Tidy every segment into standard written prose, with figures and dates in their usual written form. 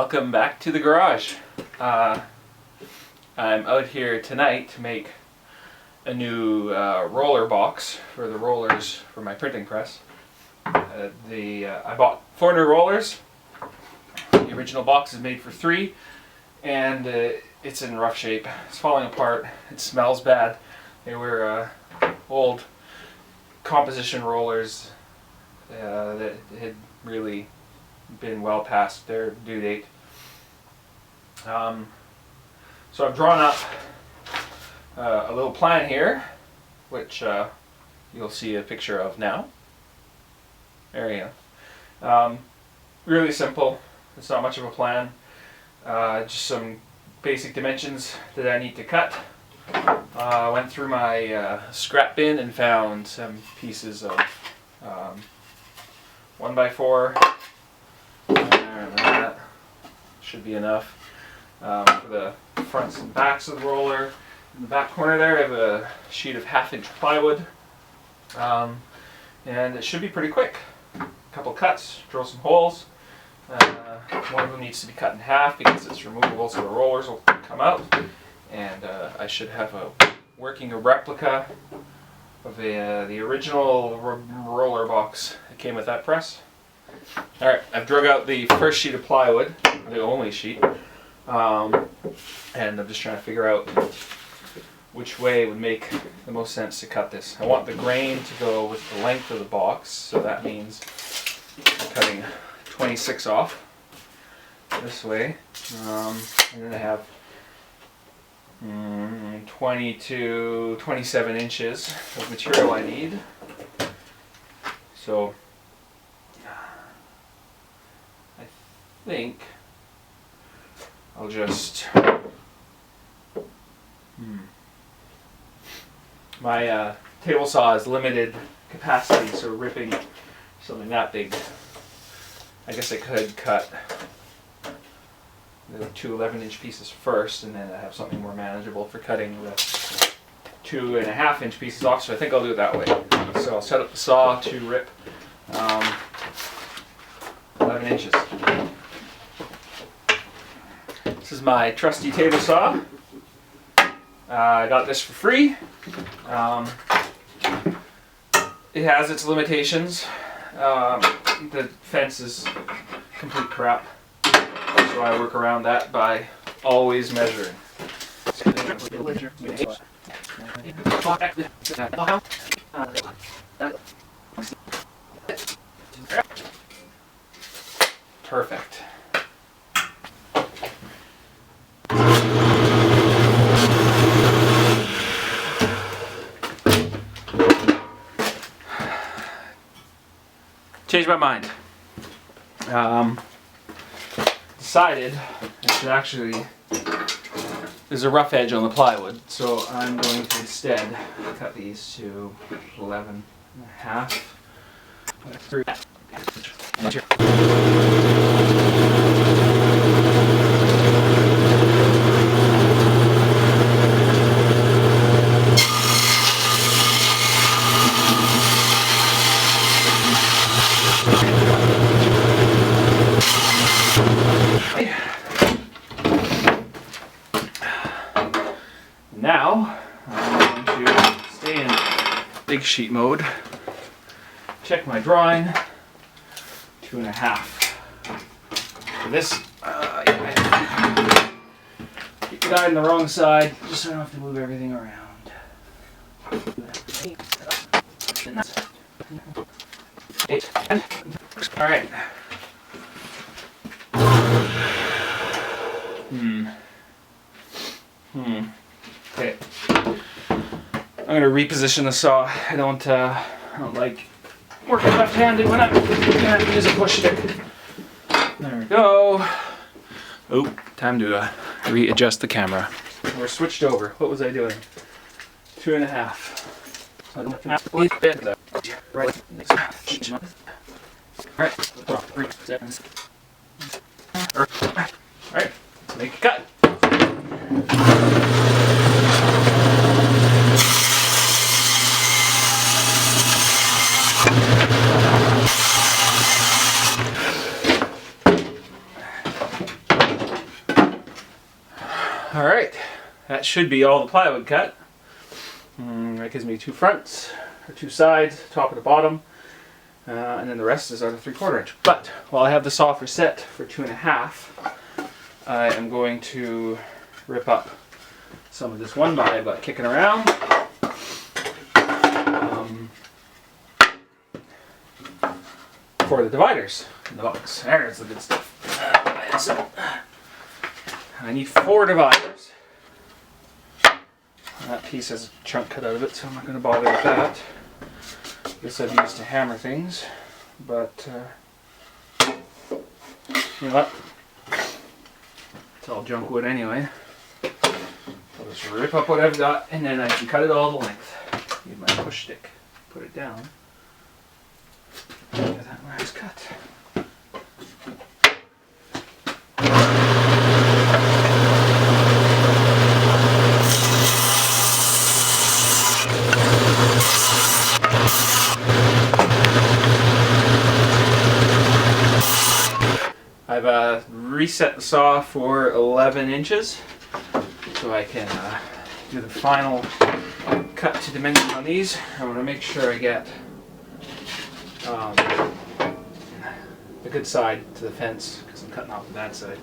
Welcome back to the garage. I'm out here tonight to make a new roller box for the rollers for my printing press. I bought 4 new rollers. The original box is made for 3 and it's in rough shape. It's falling apart. It smells bad. They were old composition rollers that had really been well past their due date. So I've drawn up a little plan here, which you'll see a picture of now. There you go. Really simple. It's not much of a plan. Just some basic dimensions that I need to cut. I went through my scrap bin and found some pieces of 1x4. That should be enough for the fronts and backs of the roller. In the back corner there I have a sheet of 1/2 inch plywood, and it should be pretty quick. A couple cuts, drill some holes. One of them needs to be cut in half because it's removable, so the rollers will come out, and I should have a working replica of the original roller box that came with that press. Alright, I've drug out the first sheet of plywood, the only sheet, and I'm just trying to figure out which way would make the most sense to cut this. I want the grain to go with the length of the box, so that means I'm cutting 26 off this way, and then I have 20 to 27 inches of material I need. So I think I'll just my table saw is limited capacity, so ripping something that big, I guess I could cut the 2 11-inch pieces first, and then I have something more manageable for cutting the 2.5-inch pieces off, so I think I'll do it that way. So I'll set up the saw to rip 11 inches. This is my trusty table saw. I got this for free. It has its limitations. The fence is complete crap, so I work around that by always measuring. Perfect. Changed my mind. Decided I should actually, there's a rough edge on the plywood, so I'm going to instead cut these to 11.5. Now I'm going to stay in big sheet mode, check my drawing, 2.5. For this, keep the guide on the wrong side, just so I don't have to move everything around. Alright. Okay. I'm gonna reposition the saw. I don't like working left-handed when I'm gonna have to use a push stick. There we go. Oh, time to readjust the camera. We're switched over. What was I doing? 2.5. Right. Alright, let's make a cut. Alright, that should be all the plywood cut. That gives me 2 fronts, or 2 sides, top and the bottom, and then the rest is out of 3/4 inch. But while I have the saw for set for 2.5, I am going to rip up some of this 1x I've got kicking around. For the dividers in the box. There's the good stuff. So, I need 4 dividers. That piece has a chunk cut out of it, so I'm not going to bother with that. This I've used to hammer things, but you know what? It's all junk wood anyway. I'll just rip up what I've got, and then I can cut it all the length. Use my push stick, put it down. Look at that where it's cut. I've reset the saw for 11 inches so I can do the final cut to dimension on these. I want to make sure I get the good side to the fence because I'm cutting off the bad side.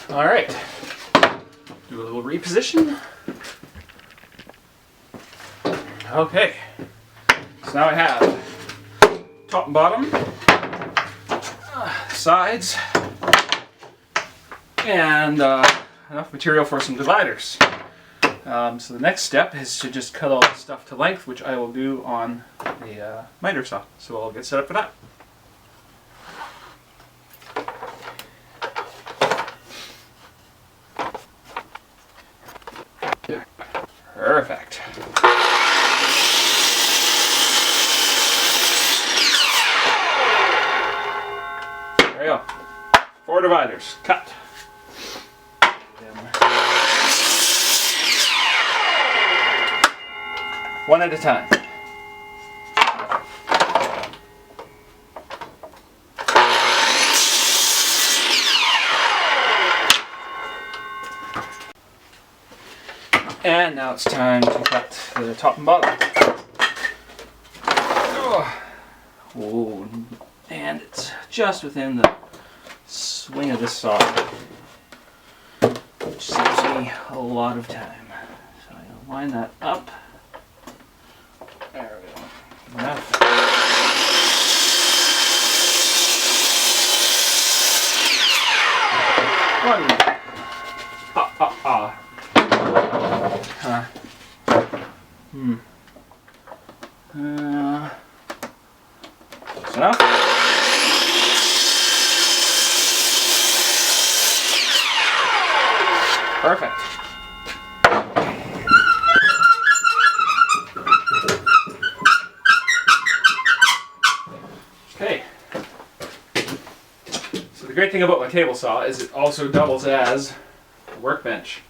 Alright, do a little reposition. Okay, so now I have top and bottom, sides, and enough material for some dividers. So the next step is to just cut all the stuff to length, which I will do on the miter saw. So I'll get set up for that. Perfect. There we go. 4 dividers. Cut. One at a time. And now it's time to cut the top and bottom. Oh, and it's just within the swing of the saw, which saves me a lot of time. So I'll line that up. There we go. Enough. One. Close enough. Perfect. Okay. So the great thing about my table saw is it also doubles as a workbench.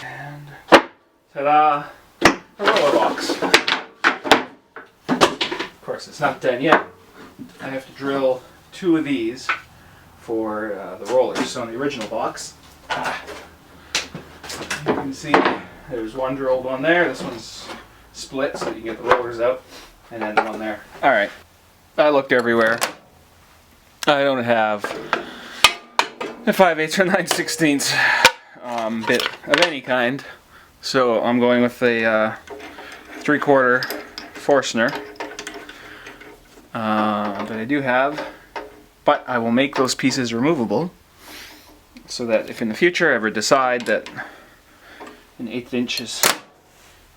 And ta-da! A roller box. Of course, it's not done yet. I have to drill 2 of these for the rollers. So in the original box, you can see there's one drilled one there. This one's split so that you can get the rollers out, and then the one there. All right, I looked everywhere. I don't have a 5/8 or 9/16 bit of any kind, so I'm going with a 3/4 Forstner that I do have, but I will make those pieces removable so that if in the future I ever decide that an 1/8 inch is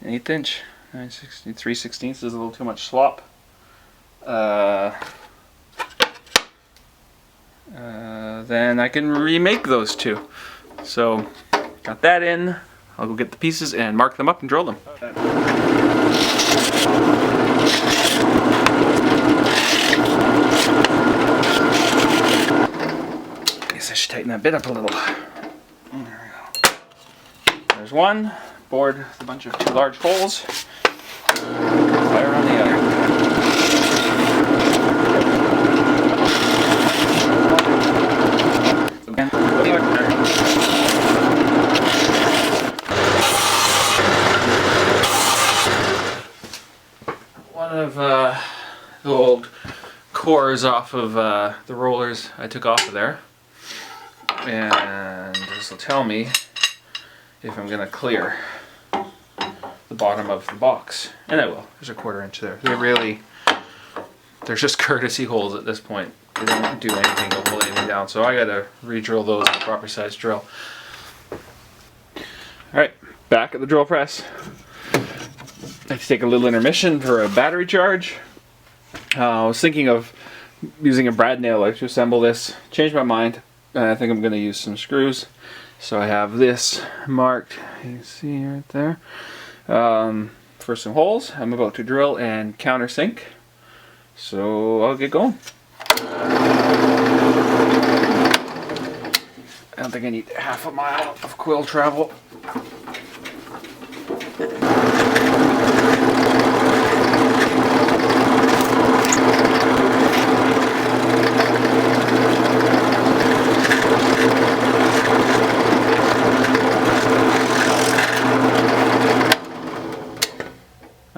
an 1/8 inch, 9/16, 3/16 is a little too much slop. Then I can remake those 2. So, got that in. I'll go get the pieces and mark them up and drill them. Guess I should tighten that bit up a little. There we go. There's one. board with a bunch of 2 large holes. Fire on the other. One of the old cores off of the rollers I took off of there, and this will tell me if I'm going to clear the bottom of the box, and I will. There's a 1/4 inch there. They're just courtesy holes at this point. They don't do anything to hold anything down, so I got to re-drill those with a proper size drill. Alright, back at the drill press. I have to take a little intermission for a battery charge. I was thinking of using a brad nail to assemble this. Changed my mind. I think I'm going to use some screws. So I have this marked, you can see right there, for some holes I'm about to drill and countersink. So I'll get going. I don't think I need 1/2 mile of quill travel.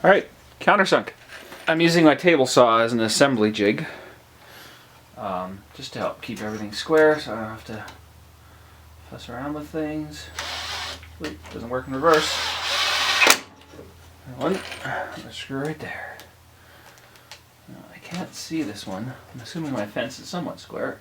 Alright, countersunk. I'm using my table saw as an assembly jig, just to help keep everything square so I don't have to fuss around with things. Wait, doesn't work in reverse. One, a screw right there. Now, I can't see this one. I'm assuming my fence is somewhat square.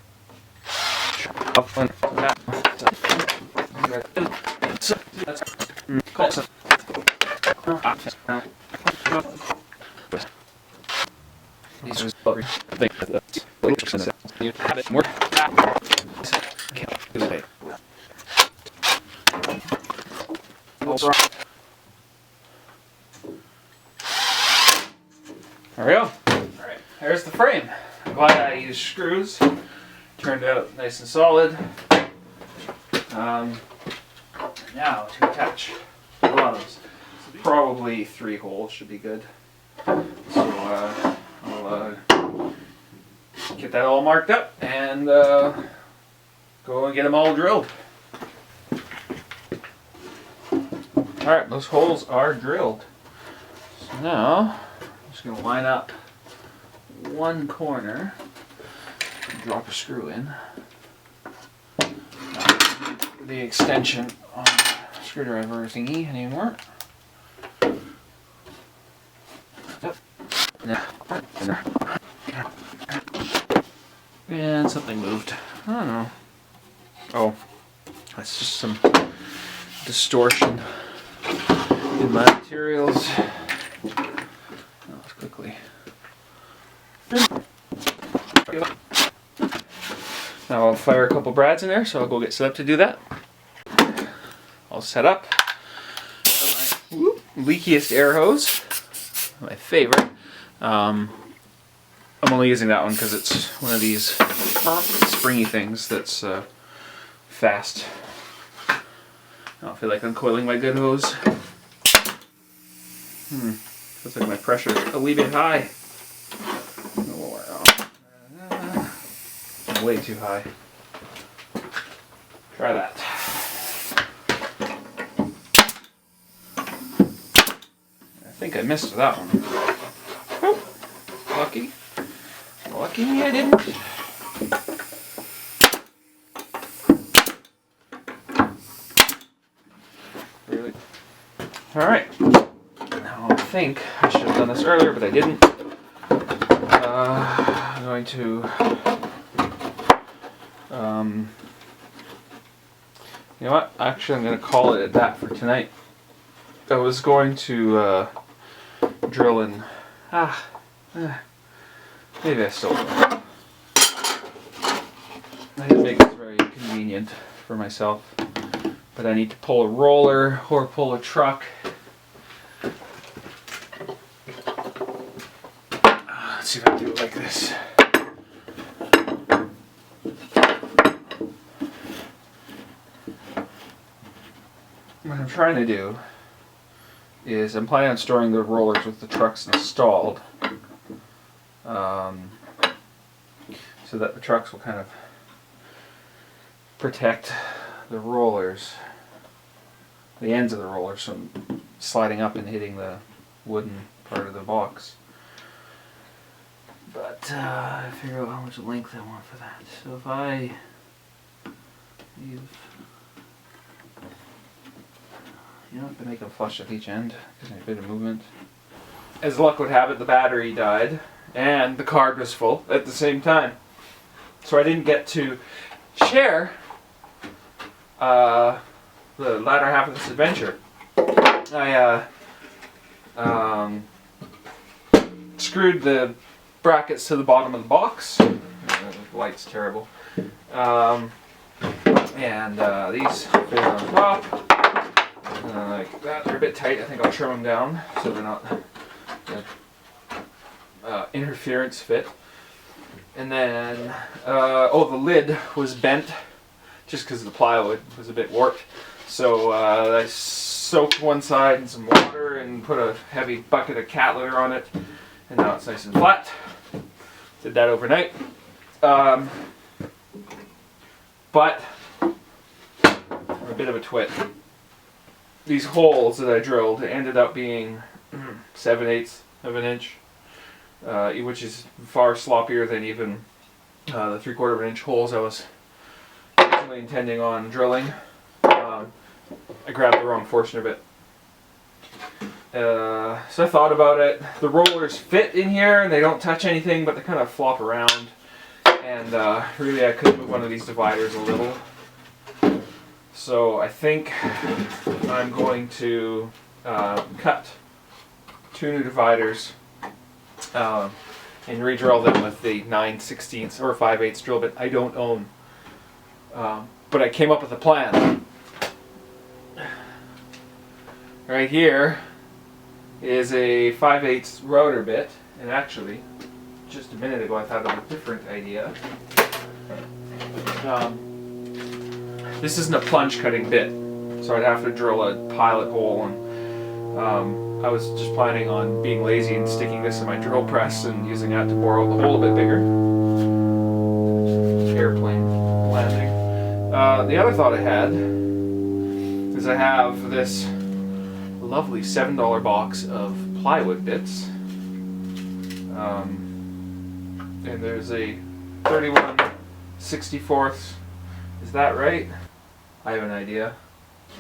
There we go. Alright, there's the frame. I'm glad I used screws. Turned out nice and solid. Now to attach the bottoms. Probably 3 holes should be good. So I'll get that all marked up and go and get them all drilled. Alright, those holes are drilled. So now I'm just going to line up one corner, drop a screw in. The extension on the screwdriver thingy anymore. And something moved. I don't know. Oh, that's just some distortion in my materials. Let's quickly. Now I'll fire a couple brads in there, so I'll go get set up to do that. I'll set up my leakiest air hose, my favorite. I'm only using that one because it's one of these springy things that's fast. I don't feel like uncoiling my good hose. Feels like my pressure's a wee bit high. Way too high. Try that. I think I missed that one. Lucky. Lucky me I didn't. Really? Alright. Now I think I should have done this earlier, but I didn't. I'm going to you know what? Actually, I'm going to call it at that for tonight. I was going to drill in. Maybe I still will. I didn't make this very convenient for myself, but I need to pull a roller or pull a truck. Let's see if I can do it like this. What I'm trying to do is I'm planning on storing the rollers with the trucks installed, so that the trucks will kind of protect the rollers, the ends of the rollers, from sliding up and hitting the wooden part of the box. But I figure out how much length I want for that. So if I leave, you know, I make them flush at each end, gives me a bit of movement. As luck would have it, the battery died and the card was full at the same time, so I didn't get to share the latter half of this adventure. I screwed the brackets to the bottom of the box. The light's terrible. And these fit on top. Like that. They're a bit tight. I think I'll trim them down so they're not interference fit. And then, oh, the lid was bent just because the plywood was a bit warped. So I soaked one side in some water and put a heavy bucket of cat litter on it. And now it's nice and flat. Did that overnight. But I'm a bit of a twit. These holes that I drilled ended up being 7/8 of an inch, which is far sloppier than even the 3/4 of an inch holes I was originally intending on drilling. I grabbed the wrong portion of it. So I thought about it. The rollers fit in here and they don't touch anything, but they kind of flop around. And really I could move one of these dividers a little. So I think I'm going to cut 2 new dividers and re-drill them with the 9/16 or 5/8 drill bit I don't own. But I came up with a plan. Right here is a 5/8 router bit, and actually, just a minute ago I thought of a different idea. This isn't a plunge cutting bit, so I'd have to drill a pilot hole, and I was just planning on being lazy and sticking this in my drill press and using that to bore out the hole a bit bigger. Airplane landing. The other thought I had is I have this lovely $7 box of plywood bits, and there's a 31/64. Is that right? I have an idea.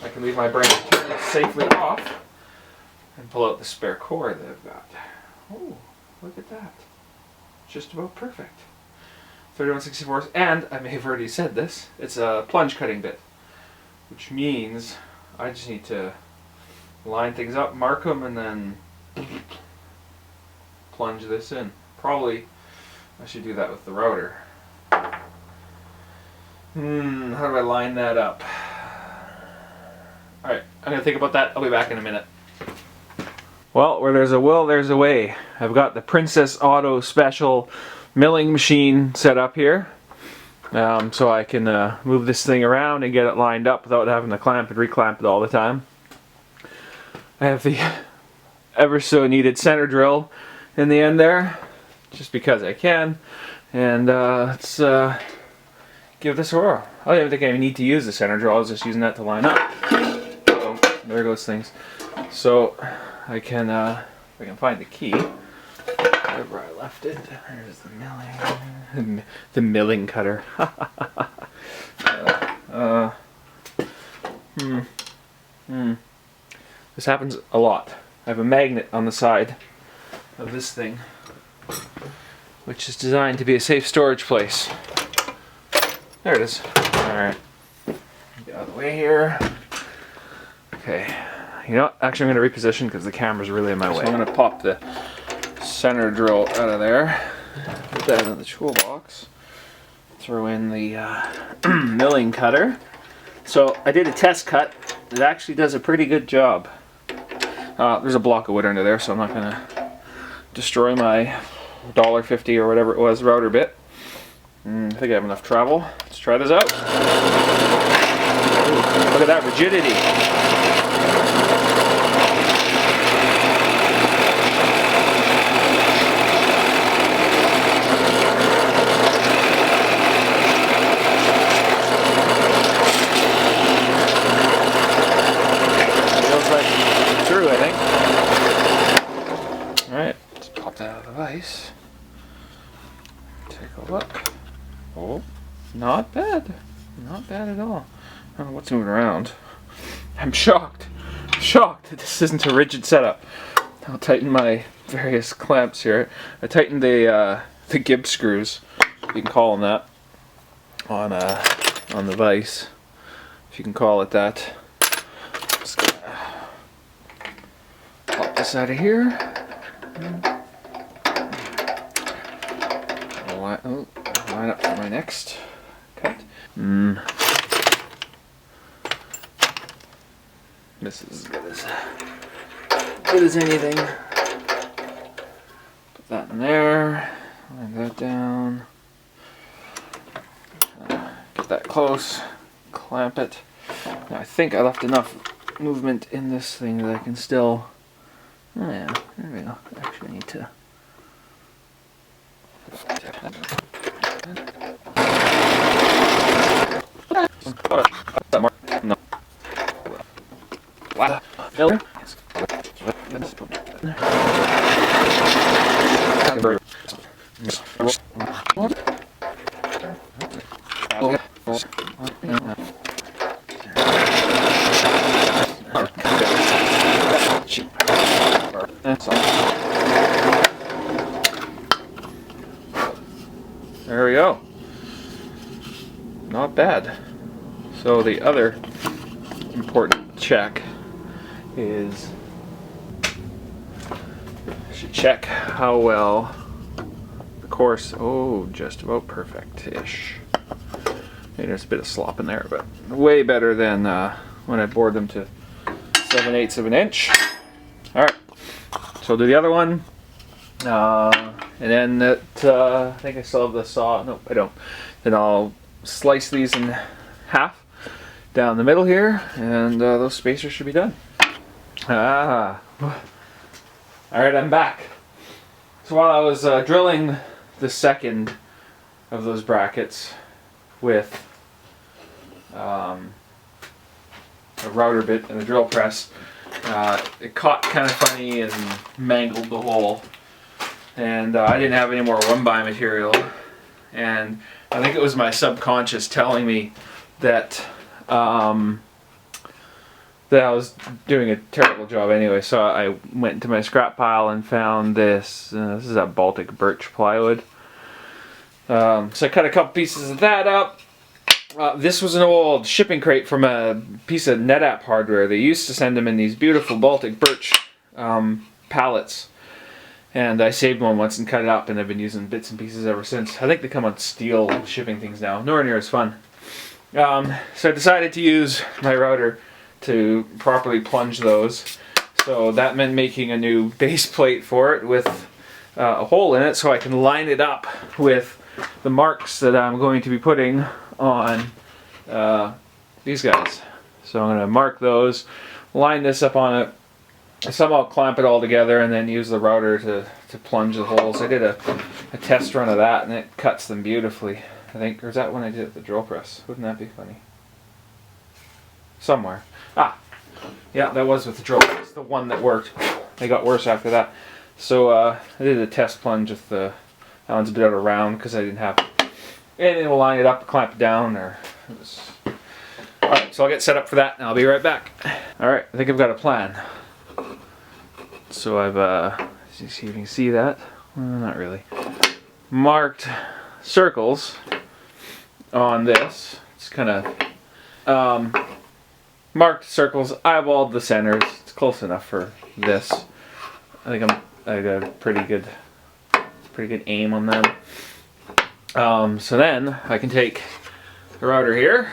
I can leave my brain turned safely off and pull out the spare core that I've got. Oh, look at that. Just about perfect. 31/64, and I may have already said this, it's a plunge cutting bit, which means I just need to line things up, mark them, and then plunge this in. Probably I should do that with the router. How do I line that up? Alright, I'm going to think about that. I'll be back in a minute. Well, where there's a will, there's a way. I've got the Princess Auto Special milling machine set up here. So I can move this thing around and get it lined up without having to clamp and reclamp it all the time. I have the ever so needed center drill in the end there, just because I can. And let's give this a whirl. I don't even think I even need to use the center drill. I was just using that to line up. Oh, there goes things. So I can find the key wherever I left it. There's the milling, the milling cutter. This happens a lot. I have a magnet on the side of this thing, which is designed to be a safe storage place. There it is. Alright. Get out of the way here. Okay. You know what? Actually, I'm going to reposition because the camera's really in my way. So I'm going to pop the center drill out of there. Put that in the toolbox. Throw in the milling cutter. So I did a test cut. It actually does a pretty good job. There's a block of wood under there, so I'm not going to destroy my $1.50 or whatever it was router bit. I think I have enough travel. Let's try this out. Ooh, look at that rigidity. it's moving around. I'm shocked that this isn't a rigid setup. I'll tighten my various clamps here. I tightened the gib screws, you can call them that, on the vise, if you can call it that. Just gonna pop this out of here. Line up for my next cut. This is as good as anything. Put that in there. Line that down. Get that close. Clamp it. Now I think I left enough movement in this thing that I can still. Oh yeah, there we go. Actually, I need to. No. There we go. Not bad. So the other important check is I should check how well the course. Oh, just about perfect-ish. Maybe there's a bit of slop in there, but way better than when I bored them to 7/8 of an inch. All right, so I'll do the other one, and then I think I still have the saw. No, I don't. Then I'll slice these in half down the middle here, and those spacers should be done. All right, I'm back. So while I was drilling the second of those brackets with a router bit and a drill press, it caught kind of funny and mangled the hole, and I didn't have any more 1x material, and I think it was my subconscious telling me that that I was doing a terrible job anyway. So I went into my scrap pile and found this. This is a Baltic birch plywood. So I cut a couple pieces of that up. This was an old shipping crate from a piece of NetApp hardware. They used to send them in these beautiful Baltic birch pallets. And I saved one once and cut it up, and I've been using bits and pieces ever since. I think they come on steel shipping things now. Nowhere near as fun. So I decided to use my router to properly plunge those. So that meant making a new base plate for it with a hole in it, so I can line it up with the marks that I'm going to be putting on these guys. So I'm going to mark those, line this up on it, somehow clamp it all together, and then use the router to plunge the holes. I did a test run of that, and it cuts them beautifully, I think. Or is that when I did it with the drill press? Wouldn't that be funny? Somewhere. Yeah, that was with the drill press. The one that worked. They got worse after that. So I did a test plunge with that one's a bit out of round because I didn't have anything to line it up, clamp it down, or it was. Alright, so I'll get set up for that and I'll be right back. Alright, I think I've got a plan. So I've see if you can see that. Well, not really. Marked circles on this. It's kind of marked circles, eyeballed the centers. It's close enough for this. I think I got a pretty good aim on them. So then I can take the router here,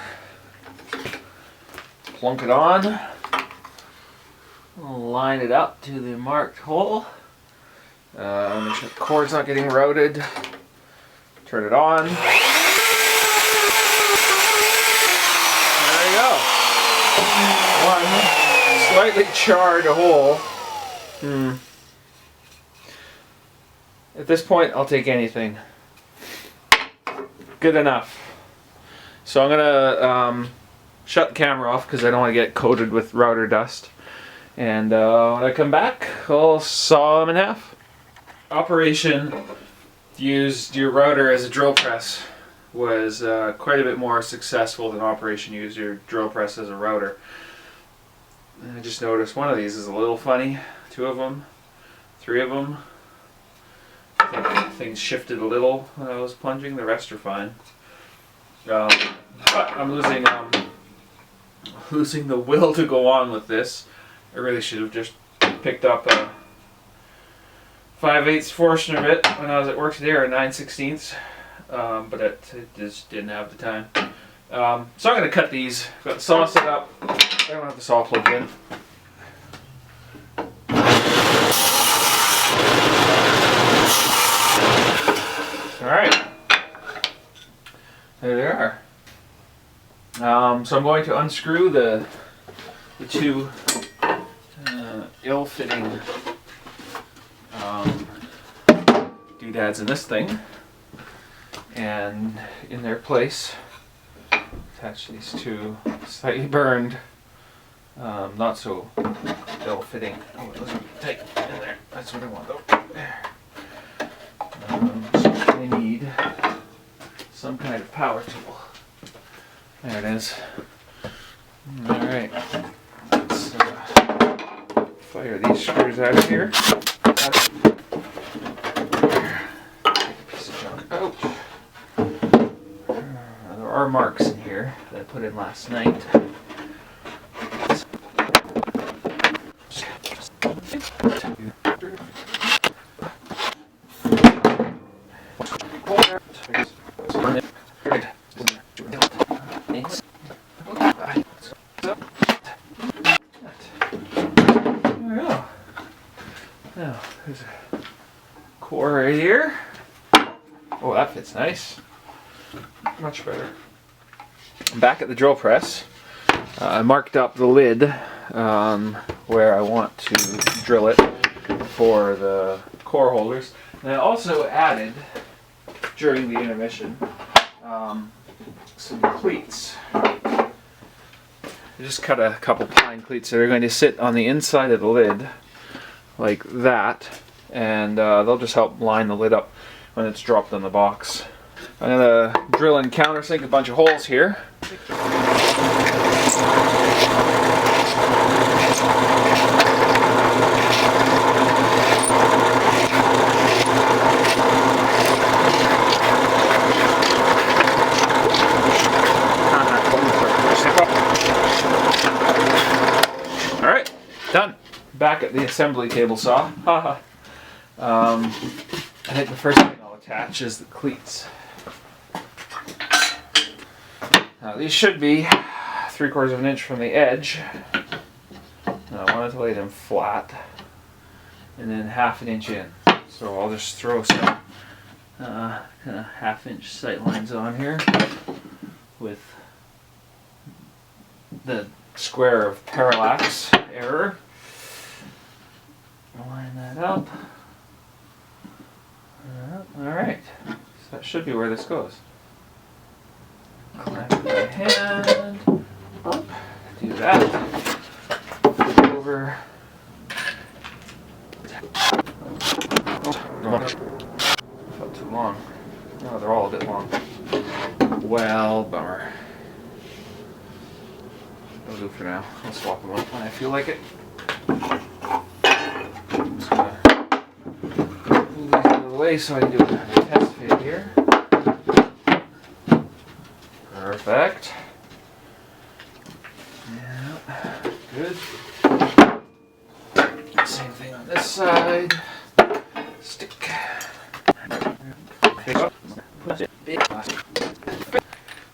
plunk it on, line it up to the marked hole. Make sure the cord's not getting routed. Turn it on. There you go. One slightly charred hole. At this point, I'll take anything. Good enough. So I'm gonna shut the camera off because I don't want to get coated with router dust. And when I come back, I'll saw them in half. Operation used your router as a drill press. was quite a bit more successful than Operation Use Your Drill Press as a router. And I just noticed one of these is a little funny. 2 of them, 3 of them. I think things shifted a little when I was plunging. The rest are fine. But I'm losing the will to go on with this. I really should have just picked up a 5/8 portion of it when I was at work today, or 9/16. But I just didn't have the time. So I'm going to cut these. Got the saw set up. I don't have the saw plugged in. Alright. There they are. So I'm going to unscrew the 2 ill-fitting doodads in this thing, and in their place attach these 2 slightly burned, not so ill-fitting. Oh, those are tight in there. That's what I want though. There. So I need some kind of power tool. There it is. Alright. Let's fire these screws out of here. Take a piece of junk out. There are marks in here that I put in last night. Now, there's a core right here. Oh, that fits nice. Much better. I'm back at the drill press. I marked up the lid where I want to drill it for the core holders. And I also added, during the intermission, some cleats. I just cut a couple pine cleats that are going to sit on the inside of the lid like that, and they'll just help line the lid up when it's dropped on the box. I'm going to drill and countersink a bunch of holes here. Alright, done. Back at the assembly table saw. I think the first thing I'll attach is the cleats. Now these should be 3/4 of an inch from the edge. Now I wanted to lay them flat and then 1/2 inch in. So I'll just throw some kind of 1/2 inch sight lines on here with the square of parallax error. Line that up. Alright, so that should be where this goes. Clamp my hand up, do that. Flip over. Felt too long. No, they're all a bit long. Well, bummer. That'll do for now. I'll swap them up when I feel like it. I'm just gonna move these out of the way so I can do a test fit here. Perfect. Yeah, good. Same thing on this side. Stick. Would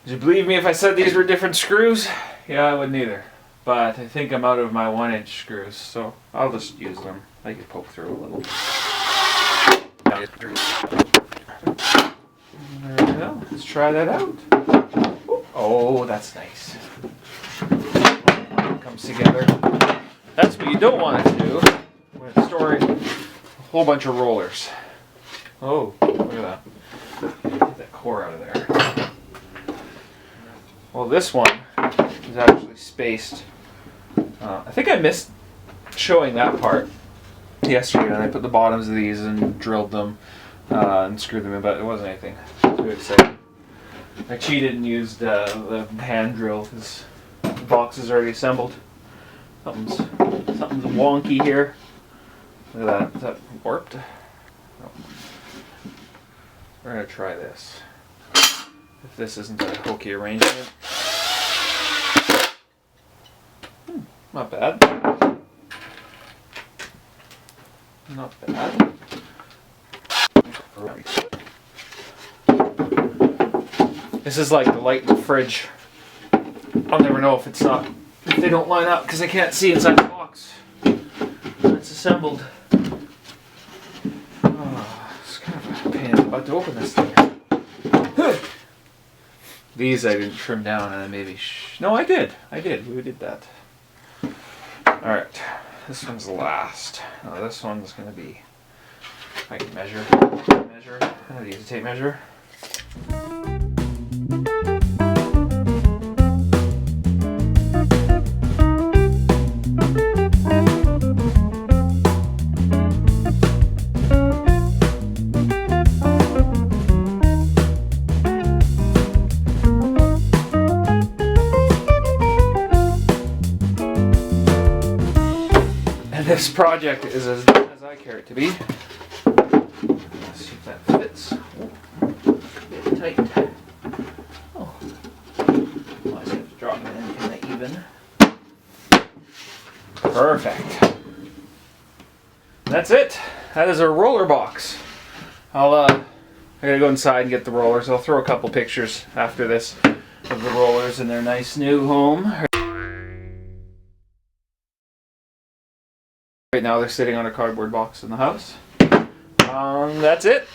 you believe me if I said these were different screws? Yeah, I wouldn't either. But I think I'm out of my 1-inch screws, so I'll just use them. I can poke through a little. There we go. Let's try that out. Oh, that's nice. Comes together. That's what you don't want it to do when storing a whole bunch of rollers. Oh, look at that. Get that core out of there. Well, this one is actually spaced. I think I missed showing that part yesterday when I put the bottoms of these and drilled them and screwed them in, but it wasn't anything too exciting. I cheated and used the hand drill because the box is already assembled. Something's wonky here. Look at that. Is that warped? No. We're gonna try this. If this isn't a hokey arrangement. Not bad. Not bad. This is like the light in the fridge. I'll never know if they don't line up because I can't see inside the box when it's assembled. Oh, it's kind of a pain in the butt to open this thing. These I didn't trim down, and maybe no, I did. We did that. All right, this one's the last. Oh, this one's gonna be. I can measure. I'm gonna use a tape measure. This project is as done as I care it to be. Let's see if that fits. Oh, a bit tight. Oh, well, I just have to drop it in kind of even. Perfect. That's it. That is a roller box. I gotta go inside and get the rollers. I'll throw a couple pictures after this of the rollers in their nice new home. Right now they're sitting on a cardboard box in the house. That's it.